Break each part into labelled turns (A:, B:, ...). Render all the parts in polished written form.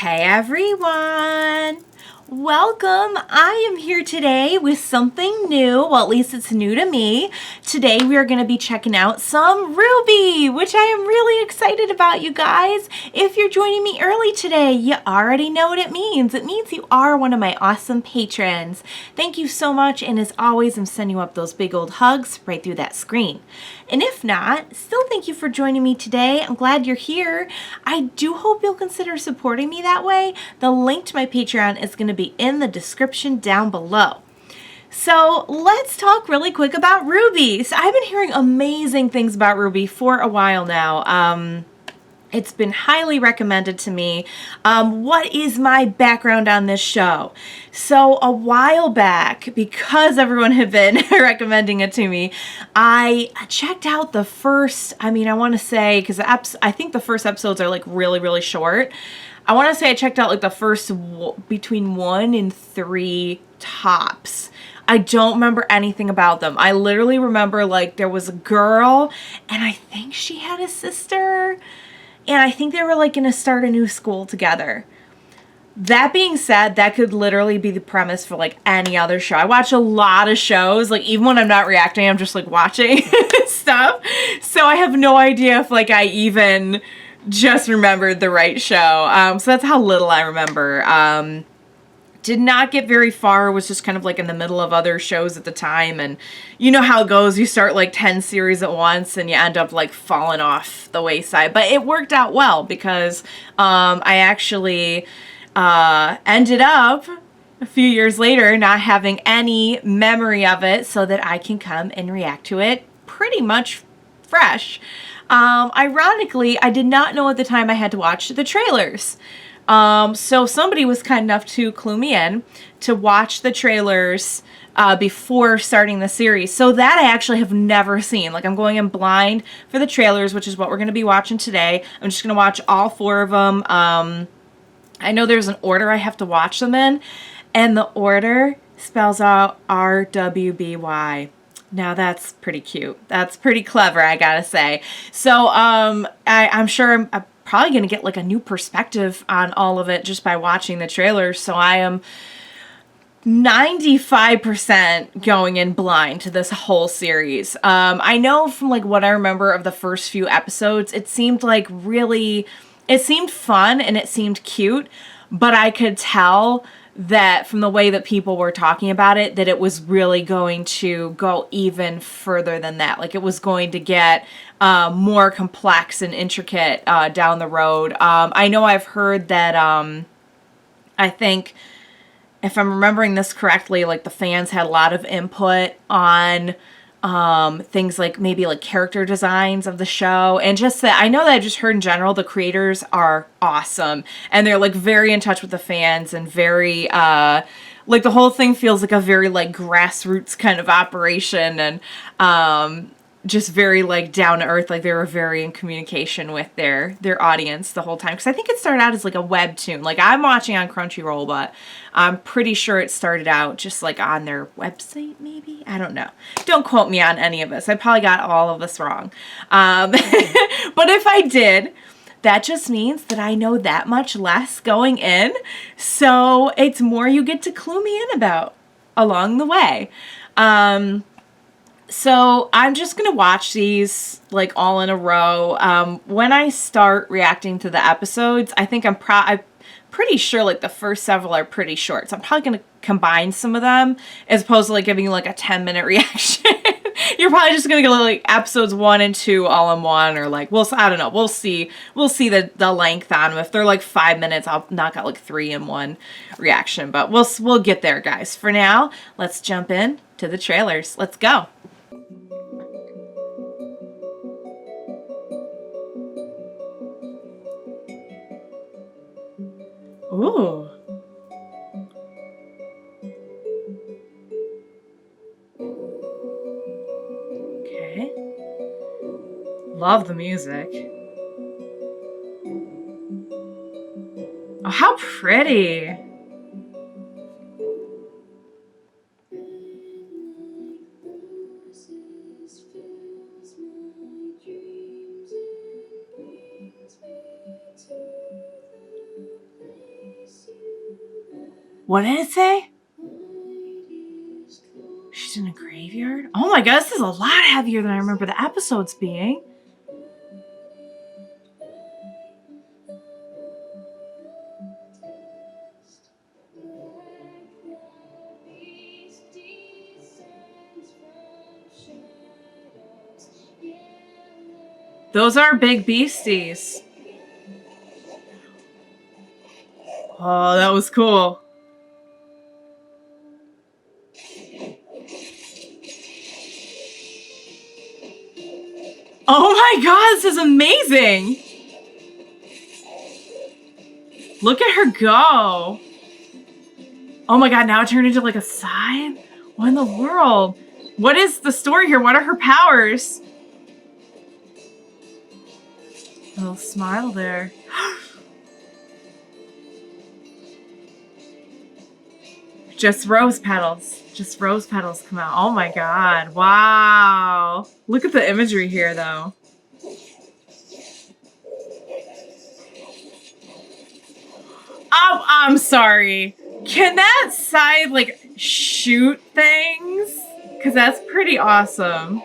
A: Hey everyone! Welcome! I am here today with something new. Well, at least it's new to me. Today we are going to be checking out some RWBY, which I am really excited about, you guys. If you're joining me early today, you already know what it means. It means you are one of my awesome patrons. Thank you so much, and as always, I'm sending you up those big old hugs right through that screen. And if not, still thank you for joining me today. I'm glad you're here. I do hope you'll consider supporting me that way. The link to my Patreon is going to be in the description down below. So let's talk really quick about RWBY. So I've been hearing amazing things about RWBY for a while now. It's been highly recommended to me. What is my background on this show? So a while back, because everyone had been recommending it to me, I checked out the first, I want to say, because I think the first episodes are like really, really short. I want to say I checked out like the first between 1 and 3 tops. I don't remember anything about them. I literally remember like there was a girl and I think she had a sister. And I think they were like going to start a new school together. That being said, that could literally be the premise for like any other show. I watch a lot of shows. Like even when I'm not reacting, I'm just like watching stuff. So I have no idea if like I even just remembered the right show. So that's how little I remember. Did not get very far, was just kind of like in the middle of other shows at the time, and you know how it goes, you start like 10 series at once and you end up like falling off the wayside. But it worked out well because I actually ended up a few years later not having any memory of it so that I can come and react to it pretty much fresh. Ironically, I did not know at the time I had to watch the trailers. So somebody was kind enough to clue me in to watch the trailers before starting the series. So that I actually have never seen. Like I'm going in blind for the trailers, which is what we're going to be watching today. I'm just going to watch all 4 of them. I know there's an order I have to watch them in, and the order spells out RWBY. Now that's pretty cute. That's pretty clever, I gotta say. So I'm sure I'm probably gonna get like a new perspective on all of it just by watching the trailers. So I am 95% going in blind to this whole series. I know from like what I remember of the first few episodes, it seemed like it seemed fun and it seemed cute, but I could tell that from the way that people were talking about it, that it was really going to go even further than that. Like it was going to get more complex and intricate down the road. I know I've heard that I think, if I'm remembering this correctly, like the fans had a lot of input on things like maybe like character designs of the show, and just that I know that I just heard in general the creators are awesome and they're like very in touch with the fans and very like the whole thing feels like a very like grassroots kind of operation, and just very like down to earth. Like they were very in communication with their audience the whole time, because I think it started out as like a webtoon. Like I'm watching on Crunchyroll, but I'm pretty sure it started out just like on their website, maybe. I don't know. Don't quote me on any of this. I probably got all of this wrong. But if I did, that just means that I know that much less going in. So it's more you get to clue me in about along the way. So I'm just going to watch these like all in a row. When I start reacting to the episodes, I think I'm pretty sure like the first several are pretty short. So I'm probably going to combine some of them as opposed to like giving you like a 10-minute reaction. You're probably just going to get like episodes 1 and 2 all in one, or like, I don't know. We'll see the length on them. If they're like 5 minutes, I'll knock out like 3 in one reaction, but we'll get there, guys. For now, let's jump in to the trailers. Let's go. Ooh. Okay. Love the music. Oh, how pretty. What did it say? She's in a graveyard? Oh my god, this is a lot heavier than I remember the episodes being. Those are big beasties. Oh, that was cool. Oh my god, this is amazing! Look at her go! Oh my god, now it turned into like a sign? What in the world? What is the story here? What are her powers? A little smile there. Just rose petals. Just rose petals come out. Oh my god. Wow. Look at the imagery here, though. Oh, I'm sorry. Can that side, like, shoot things? Because that's pretty awesome.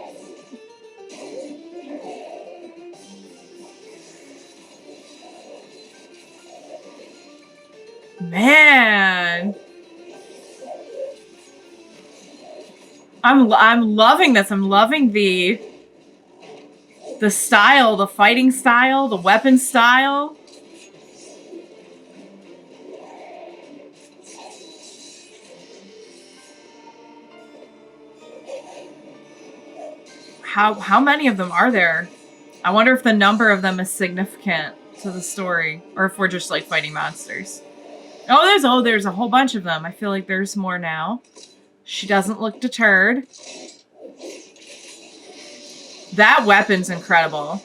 A: Man. I'm loving this. I'm loving the style, the fighting style, the weapon style. How many of them are there? I wonder if the number of them is significant to the story, or if we're just like fighting monsters. There's a whole bunch of them. I feel like there's more now. She doesn't look deterred. That weapon's incredible.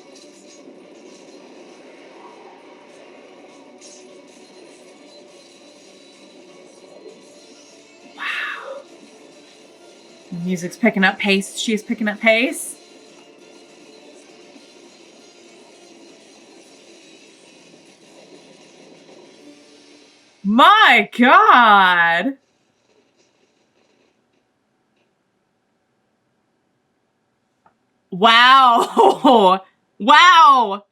A: Wow. The music's picking up pace. She's picking up pace. My god! Wow! Wow!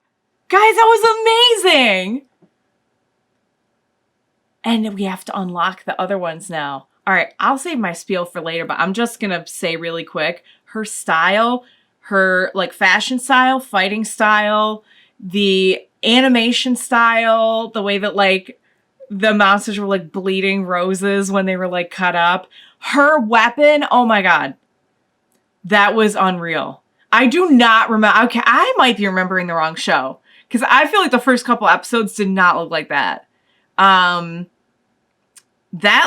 A: Guys, that was amazing! And we have to unlock the other ones now. All right, I'll save my spiel for later, but I'm just gonna say really quick, her style, her like fashion style, fighting style, the animation style, the way that like the monsters were like bleeding roses when they were like cut up. Her weapon, oh my god. That was unreal. I do not remember. Okay, I might be remembering the wrong show. Because I feel like the first couple episodes did not look like that. That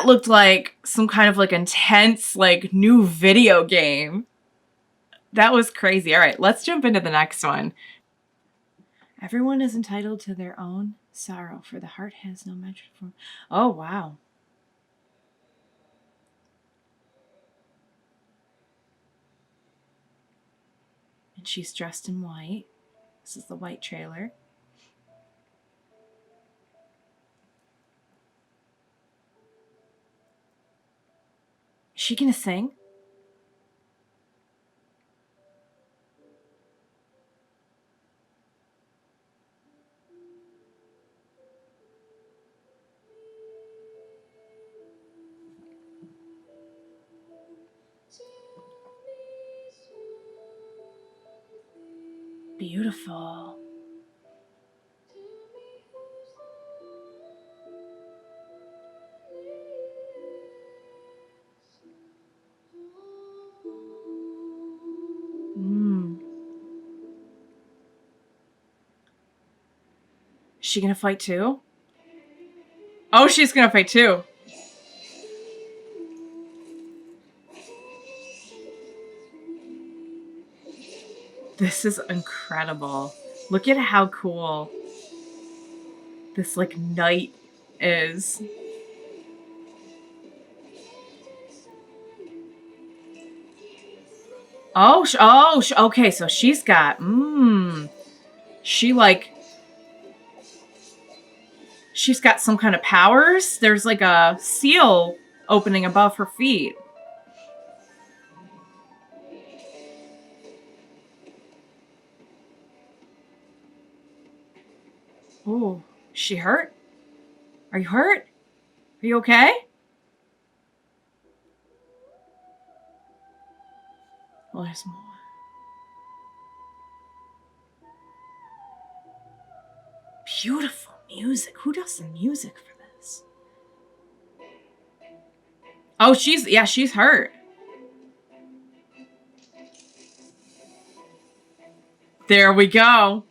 A: looked like some kind of like intense, like new video game. That was crazy. All right, let's jump into the next one. Everyone is entitled to their own sorrow, for the heart has no measure for. Oh, wow. And she's dressed in white. This is the white trailer. Is she gonna sing? Beautiful. Is she gonna fight too? Oh, she's gonna fight too. This is incredible. Look at how cool this like knight is. Okay, so she's got, she's got some kind of powers. There's like a seal opening above her feet. Oh, she hurt? Are you hurt? Are you okay? Well, there's more. Beautiful music. Who does the music for this? Oh, she's hurt. There we go.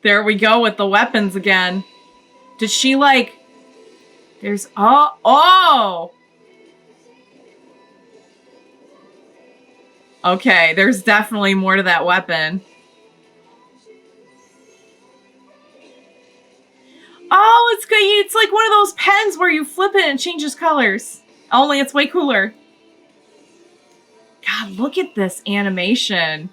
A: There we go with the weapons again. Did she like... There's... Oh! Okay, there's definitely more to that weapon. Oh, it's good. It's like one of those pens where you flip it and it changes colors. Only it's way cooler. God, look at this animation.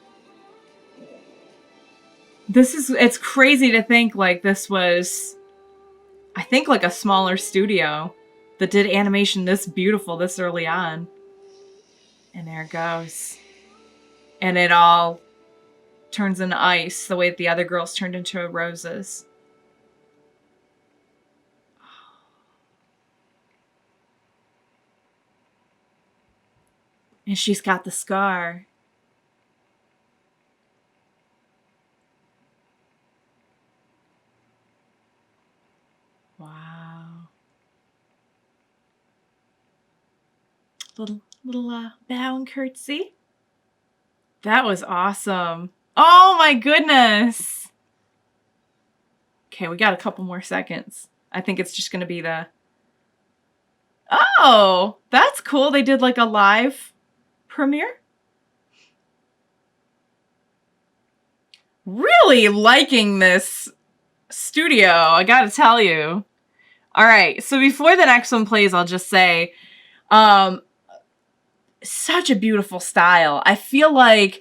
A: It's crazy to think like this was, I think, like a smaller studio that did animation this beautiful this early on. And there it goes. And it all turns into ice the way that the other girls turned into roses. And she's got the scar. Wow. Little bow and curtsy. That was awesome. Oh my goodness. Okay, we got a couple more seconds. I think it's just going to be the... Oh, that's cool. They did like a live premiere. Really liking this studio, I gotta tell you. All right, so before the next one plays, I'll just say, such a beautiful style. I feel like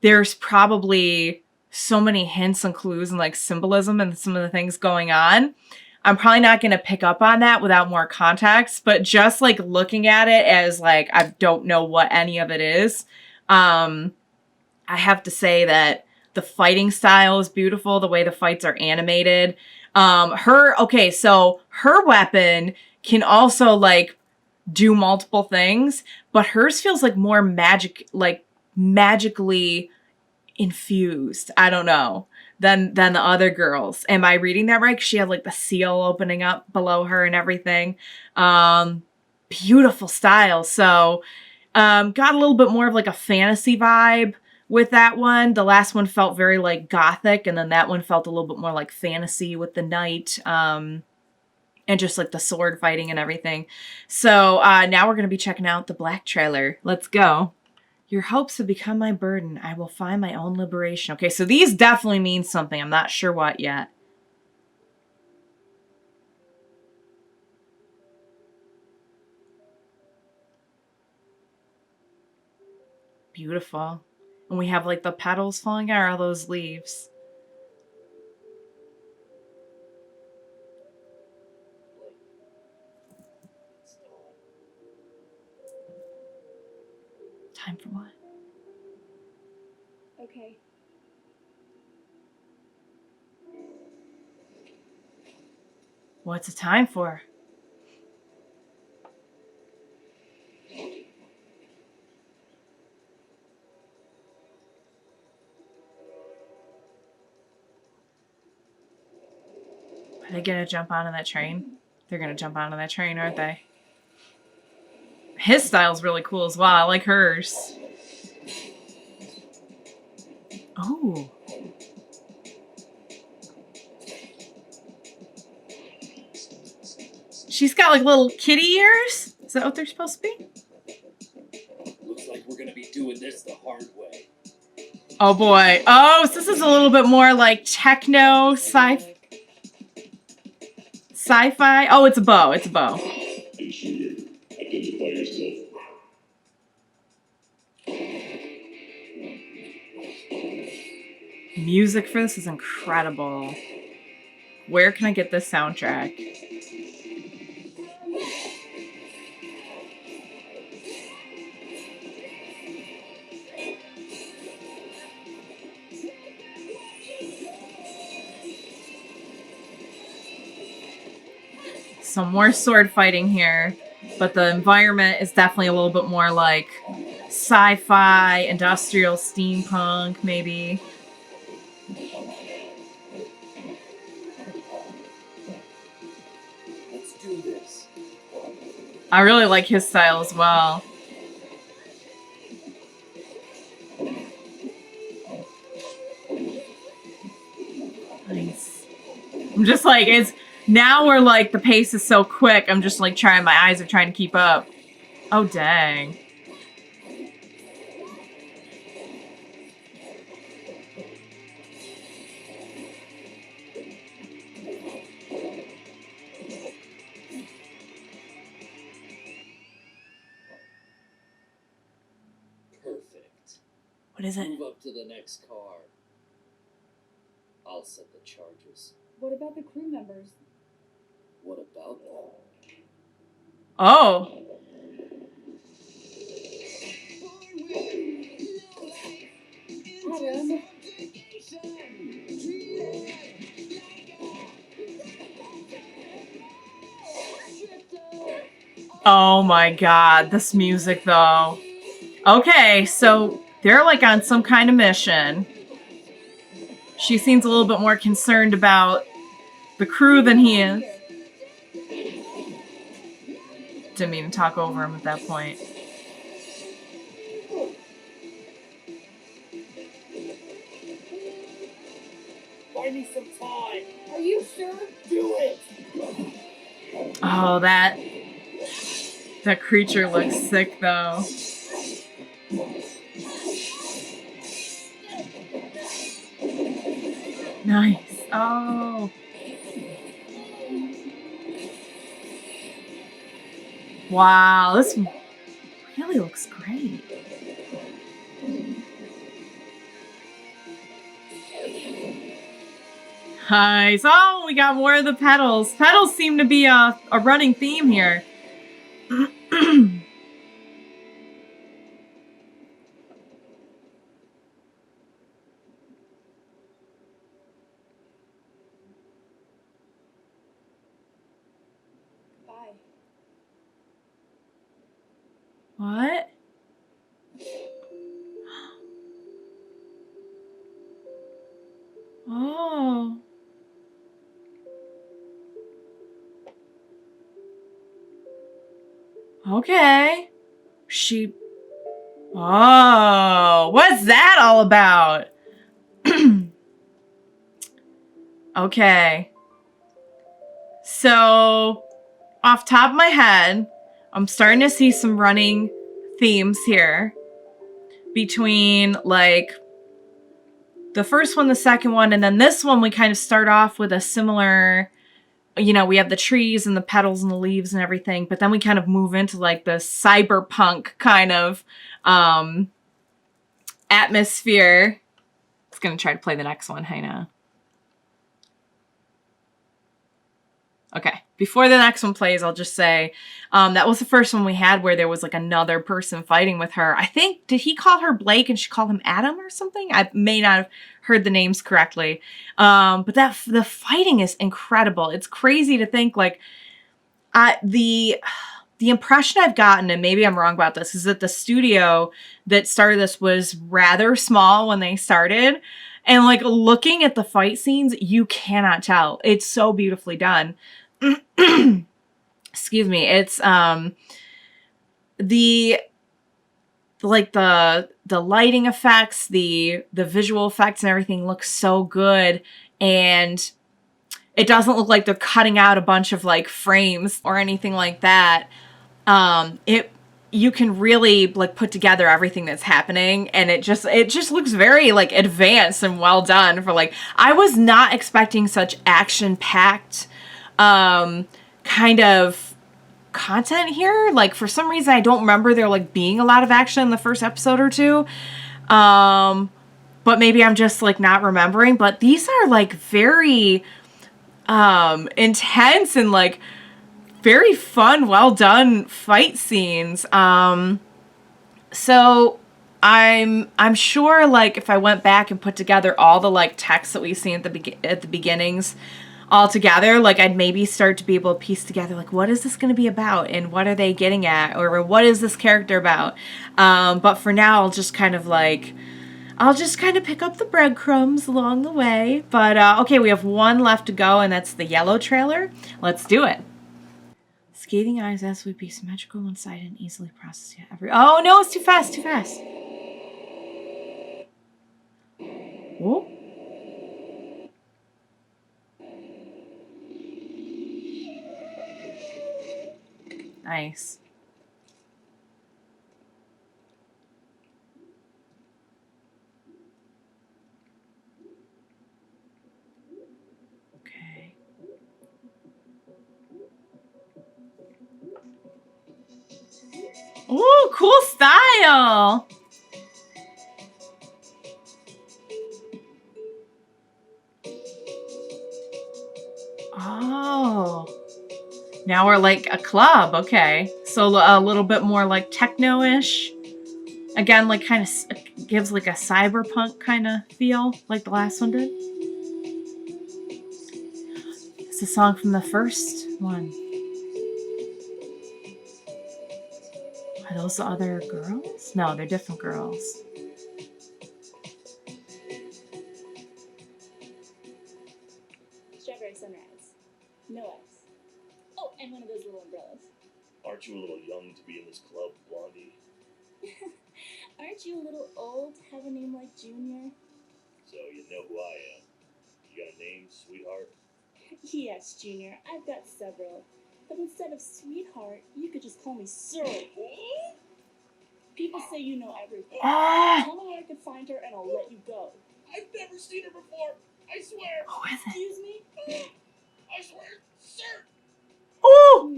A: there's probably so many hints and clues and like symbolism and some of the things going on. I'm probably not going to pick up on that without more context, but just like looking at it as like, I don't know what any of it is. I have to say that the fighting style is beautiful. The way the fights are animated. So her weapon can also like do multiple things, but hers feels like more magically infused. I don't know. Than the other girls. Am I reading that right? 'Cause she had like the seal opening up below her and everything. Beautiful style. So got a little bit more of like a fantasy vibe with that one. The last one felt very like gothic, and then that one felt a little bit more like fantasy with the knight. And just like the sword fighting and everything. So now we're going to be checking out the black trailer. Let's go. Your hopes have become my burden. I will find my own liberation. Okay, so these definitely mean something. I'm not sure what yet. Beautiful. And we have like the petals falling out, or all those leaves. Time for what?
B: Okay.
A: What's it time for? Are they gonna jump onto that train? They're gonna jump onto that train, aren't they? His style's really cool as well. I like hers. Oh. She's got like little kitty ears. Is that what they're supposed to be?
C: Looks like we're gonna be doing this the hard way.
A: Oh boy. Oh, so this is a little bit more like techno sci-fi. Oh, it's a bow. It's a bow.
C: Identify yourself.
A: Music for this is incredible. Where can I get this soundtrack? so more sword fighting here, but the environment is definitely a little bit more like sci-fi, industrial, steampunk, maybe.
C: Let's do this.
A: I really like his style as well. Nice. I'm just like, it's now we're like, the pace is so quick. I'm just like trying, my eyes are trying to keep up. Oh, dang.
C: Perfect.
A: What is it?
C: Move up to the next car. I'll set the charges.
B: What about the crew members?
C: What about them?
A: Oh.
B: Adam.
A: Oh my god, this music though. Okay, so they're like on some kind of mission. She seems a little bit more concerned about the crew than he is. Didn't mean to talk over him at that point.
C: Buy me some time.
B: Are you sure?
C: Do it.
A: Oh, that creature looks sick though. Nice. Oh. Wow, this really looks great. Nice. Oh, we got more of the petals. Petals seem to be a running theme here.
B: Bye.
A: What? Oh. Okay. She... Oh, what's that all about? Okay. So, off top of my head, I'm starting to see some running themes here between like the first one, the second one, and then this one we kind of start off with a similar, you know, we have the trees and the petals and the leaves and everything, but then we kind of move into like the cyberpunk kind of atmosphere. It's gonna try to play the next one, hey now. Okay, before the next one plays, I'll just say that was the first one we had where there was like another person fighting with her. I think, did he call her Blake and she called him Adam or something? I may not have heard the names correctly. But the fighting is incredible. It's crazy to think like the impression I've gotten, and maybe I'm wrong about this, is that the studio that started this was rather small when they started. And like looking at the fight scenes, you cannot tell. It's so beautifully done. Excuse me. It's the lighting effects, the visual effects and everything looks so good, and it doesn't look like they're cutting out a bunch of like frames or anything like that. You can really like put together everything that's happening, and it just looks very like advanced and well done for like, I was not expecting such action-packed kind of content here. Like for some reason I don't remember there like being a lot of action in the first episode or two. But maybe I'm just like not remembering, but these are like very intense and like very fun, well done fight scenes. So I'm sure like if I went back and put together all the like text that we see at the beginnings, all together, like I'd maybe start to be able to piece together like what is this going to be about and what are they getting at or what is this character about. But for now I'll just kind of pick up the breadcrumbs along the way. But okay, we have one left to go, and that's the yellow trailer. Let's do it. Scathing eyes as would be symmetrical inside and easily processed. Oh no, it's too fast, too fast. Whoa. Nice. Okay. Ooh, cool style. Oh. Now we're like a club, okay. So a little bit more like techno-ish. Again, like kind of gives like a cyberpunk kind of feel, like the last one did. It's a song from the first one. Are those the other girls? No, they're different girls.
B: Strawberry sunrise. No ice. Oh, and one of those little umbrellas.
C: Aren't you a little young to be in this club, Blondie?
B: Aren't you a little old to have a name like Junior?
C: So you know who I am. You got a name, sweetheart?
B: Yes, Junior, I've got several. But instead of sweetheart, you could just call me Sir. People say you know everything. Tell me where I can find her and I'll let you go.
C: I've never seen her before. I swear.
A: Who is it?
B: Excuse me?
C: I swear, sir.
A: Oh!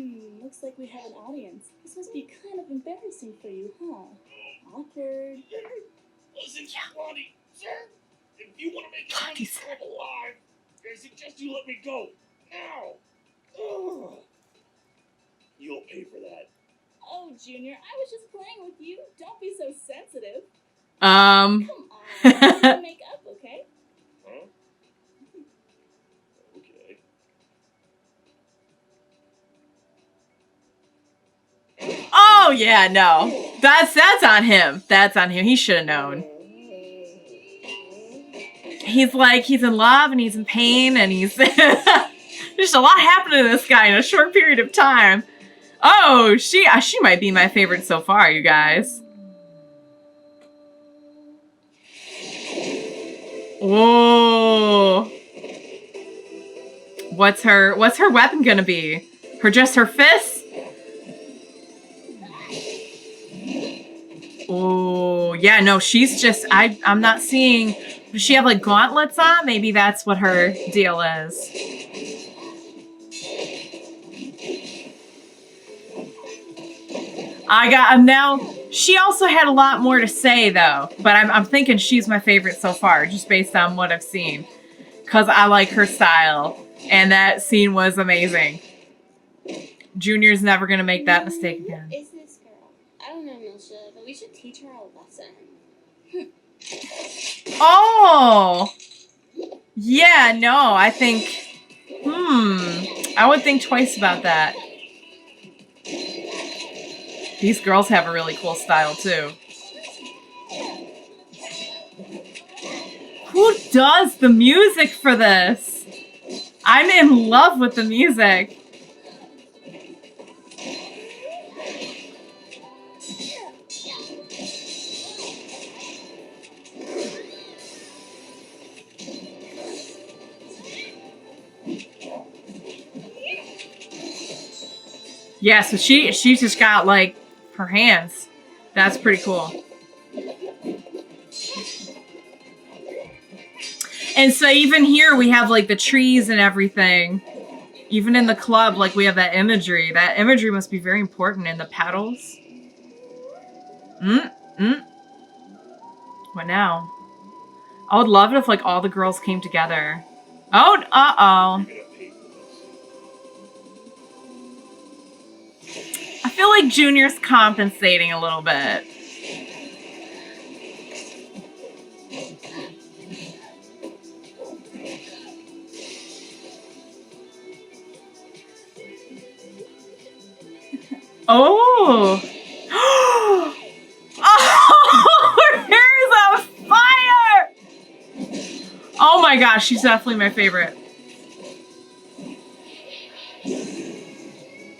B: Looks like we have an audience. This must be kind of embarrassing for you, huh? Awkward.
C: Listen, Blondie, sir. If you want to make it this club alive, I suggest you let me go now. Ugh. You'll pay for that.
B: Oh, Junior, I was just playing with you. Don't be so sensitive.
A: Come
B: on, make up, okay?
C: Huh? Okay.
A: Oh yeah, no. That's on him. That's on him. He should have known. He's in love and he's in pain and he's there's a lot happening to this guy in a short period of time. Oh, she might be my favorite so far, you guys. Whoa. What's her weapon gonna be? Her fist? Oh, yeah, no, she's just, I'm not seeing, does she have like gauntlets on? Maybe that's what her deal is. Now, she also had a lot more to say though, but I'm thinking she's my favorite so far, just based on what I've seen. Cause I like her style, and that scene was amazing. Junior's never gonna make that mistake again.
D: Who is this girl? I don't know, Milsha, but we should teach her a lesson.
A: Oh! Yeah, no, I think... I would think twice about that. These girls have a really cool style, too. Who does the music for this? I'm in love with the music. Yeah, so she's just got like her hands. That's pretty cool. And so even here we have like the trees and everything. Even in the club, like we have that imagery. That imagery must be very important in the petals. What now? I would love it if like all the girls came together. Oh, uh-oh. I feel like Junior's compensating a little bit. Oh. Oh, her hair is on fire! Oh my gosh, she's definitely my favorite.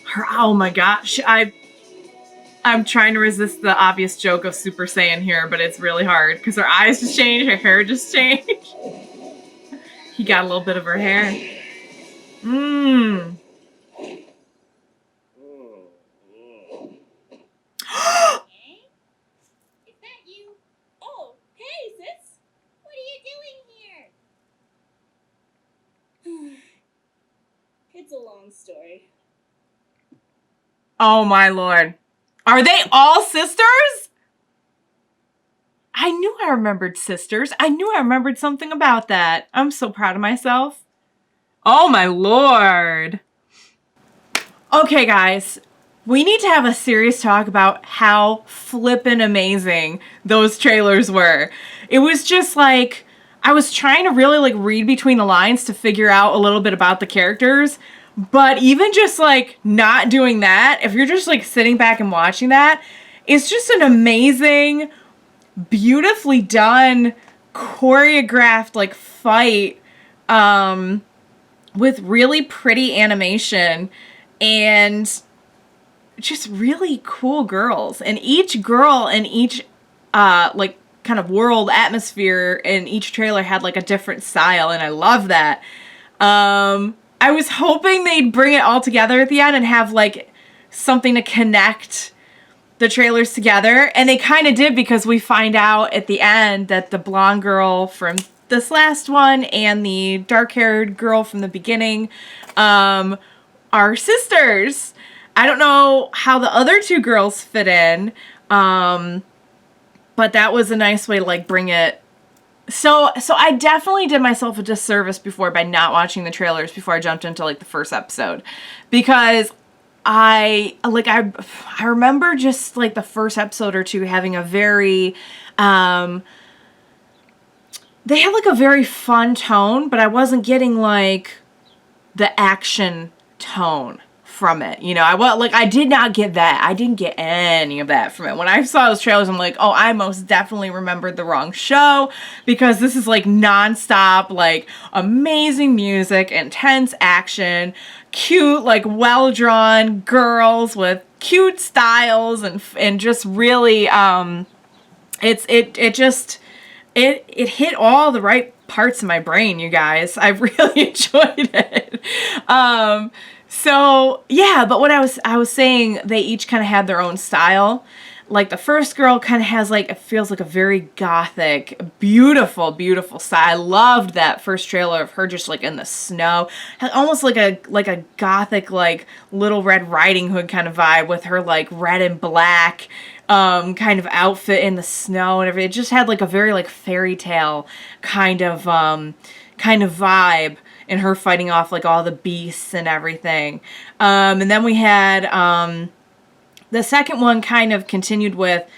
A: Her, oh my gosh, I'm trying to resist the obvious joke of Super Saiyan here, but it's really hard because her eyes just changed, her hair just changed. He got a little bit of her hair. Mmm.
D: Is that you?
B: Oh, hey, sis.
D: What are you doing here?
B: It's a long story.
A: Oh my lord. Are they all sisters? I knew I remembered sisters. I knew I remembered something about that. I'm so proud of myself. Oh my lord. Okay, guys. We need to have a serious talk about how flippin' amazing those trailers were. It was just like, I was trying to really like read between the lines to figure out a little bit about the characters. But even just like not doing that, if you're just like sitting back and watching that, it's just an amazing, beautifully done, choreographed like fight with really pretty animation and just really cool girls. And each girl in each like kind of world atmosphere in each trailer had like a different style, and I love that. I was hoping they'd bring it all together at the end and have like something to connect the trailers together, and they kind of did, because we find out at the end that the blonde girl from this last one and the dark-haired girl from the beginning are sisters. I don't know how the other two girls fit in, but that was a nice way to like bring it. So I definitely did myself a disservice before by not watching the trailers before I jumped into like the first episode, because I remember just like the first episode or two having a very they had like a very fun tone, but I wasn't getting like the action tone from it. You know, I did not get that. I didn't get any of that from it. When I saw those trailers, I'm like, oh, I most definitely remembered the wrong show, because this is like nonstop, like amazing music, intense action, cute, like well-drawn girls with cute styles, and just really it hit all the right parts of my brain, you guys. I really enjoyed it. So yeah, but what I was saying, they each kind of had their own style. Like the first girl kind of has like, it feels like a very gothic, beautiful, beautiful style. I loved that first trailer of her just like in the snow, almost like a gothic, like Little Red Riding Hood kind of vibe, with her like red and black kind of outfit in the snow and everything. It just had like a very like fairy tale kind of vibe, and her fighting off like all the beasts and everything. And then we had the second one kind of continued with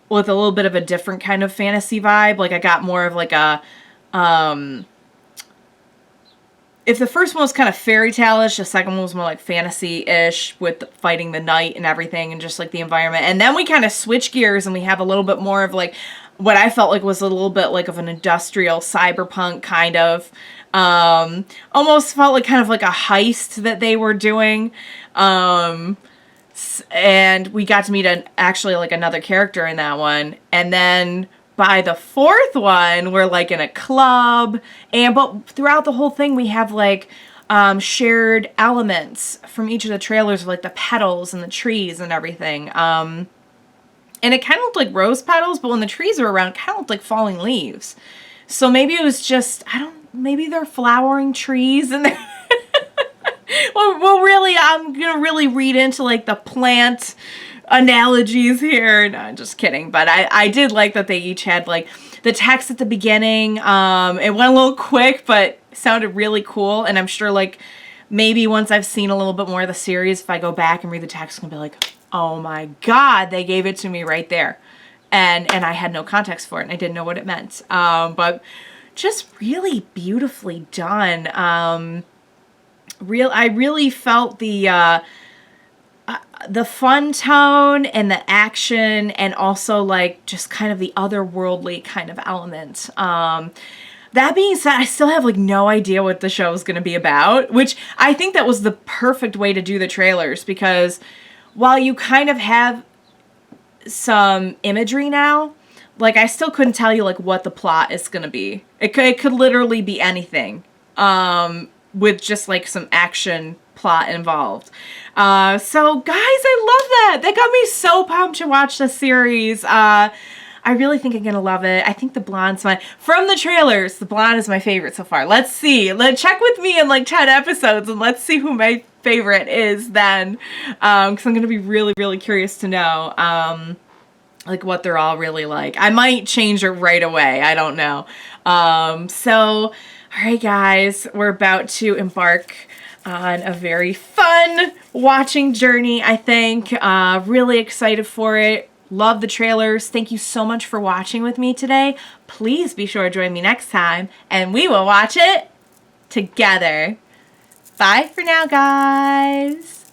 A: a little bit of a different kind of fantasy vibe. Like I got more of like a if the first one was kind of fairy tale-ish, the second one was more like fantasy-ish with fighting the night and everything, and just like the environment. And then we kind of switch gears and we have a little bit more of like what I felt like was a little bit like of an industrial cyberpunk kind of. Almost felt like kind of like a heist that they were doing. And we got to meet actually like another character in that one. And then by the fourth one, we're like in a club, but throughout the whole thing, we have like shared elements from each of the trailers, like the petals and the trees and everything. And it kind of looked like rose petals, but when the trees were around, it kind of looked like falling leaves. So maybe it was just, maybe they're flowering trees, and they're well, really, I'm gonna really read into like the plant analogies here. No, I'm just kidding. But I did like that they each had like the text at the beginning. It went a little quick, but sounded really cool. And I'm sure like maybe once I've seen a little bit more of the series, if I go back and read the text, I'm gonna be like, oh my God, they gave it to me right there. And I had no context for it, and I didn't know what it meant. But just really beautifully done. I really felt the the fun tone and the action, and also like just kind of the otherworldly kind of element. That being said, I still have like no idea what the show is going to be about, which I think that was the perfect way to do the trailers, because while you kind of have some imagery now, like I still couldn't tell you like what the plot is going to be. It could literally be anything, with just like some action plot involved. So guys, I love that. That got me so pumped to watch the series. I really think I'm gonna love it. I think the blonde's from the trailers, the blonde is my favorite so far. Let's see. Check with me in like 10 episodes and let's see who my favorite is then. Because I'm gonna be really, really curious to know like what they're all really like. I might change it right away. I don't know. So, all right, guys, we're about to embark on a very fun watching journey, I think. Really excited for it. Love the trailers. Thank you so much for watching with me today. Please be sure to join me next time, and we will watch it together. Bye for now, guys.